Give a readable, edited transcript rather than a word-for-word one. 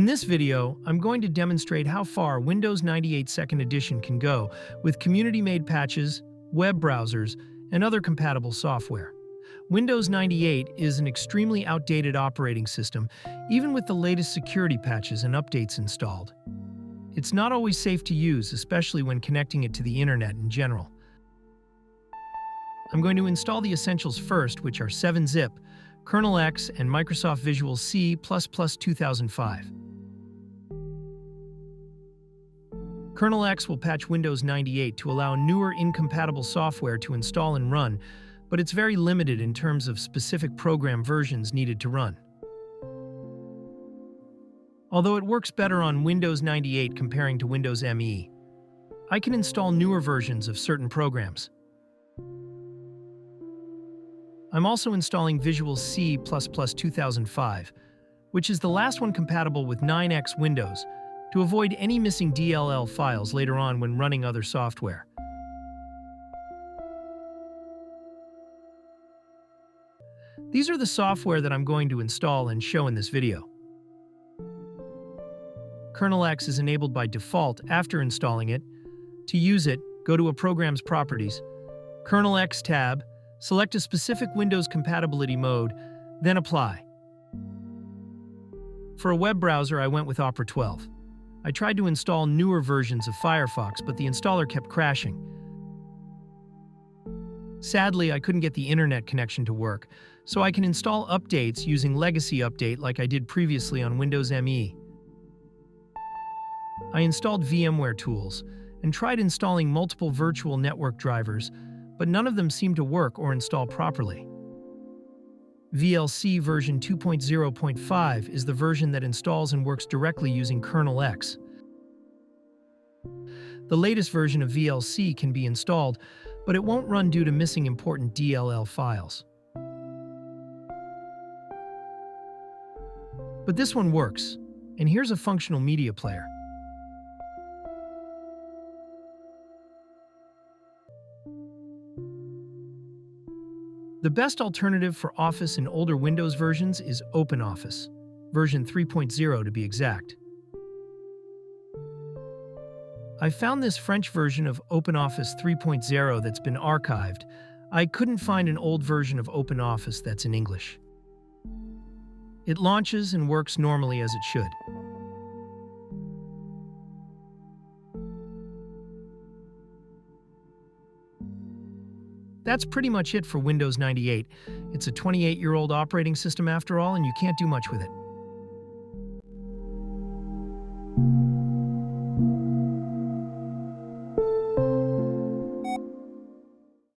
this video, I'm going to demonstrate how far Windows 98 Second Edition can go with community-made patches, web browsers, and other compatible software. Windows 98 is an extremely outdated operating system, even with the latest security patches and updates installed. It's not always safe to use, especially when connecting it to the internet in general. I'm going to install the essentials first, which are 7-zip, KernelEx, and Microsoft Visual C++ 2005. KernelEx will patch Windows 98 to allow newer incompatible software to install and run, but it's very limited in terms of specific program versions needed to run. Although it works better on Windows 98 comparing to Windows ME, I can install newer versions of certain programs. I'm also installing Visual C++ 2005, which is the last one compatible with 9X Windows, to avoid any missing DLL files later on when running other software. These are the software that I'm going to install and show in this video. KernelEx is enabled by default after installing it. To use it, go to a program's properties, KernelEx tab, select a specific Windows compatibility mode, then apply. For a web browser, I went with Opera 12. I tried to install newer versions of Firefox, but the installer kept crashing. Sadly, I couldn't get the internet connection to work, so I can install updates using Legacy Update like I did previously on Windows ME. I installed VMware tools and tried installing multiple virtual network drivers, but none of them seemed to work or install properly. VLC version 2.0.5 is the version that installs and works directly using KernelEx. The latest version of VLC can be installed, but it won't run due to missing important DLL files. But this one works, and here's a functional media player. The best alternative for Office in older Windows versions is OpenOffice, version 3.0 to be exact. I found this French version of OpenOffice 3.0 that's been archived. I couldn't find an old version of OpenOffice that's in English. It launches and works normally as it should. That's pretty much it for Windows 98. It's a 28-year-old operating system after all, and you can't do much with it.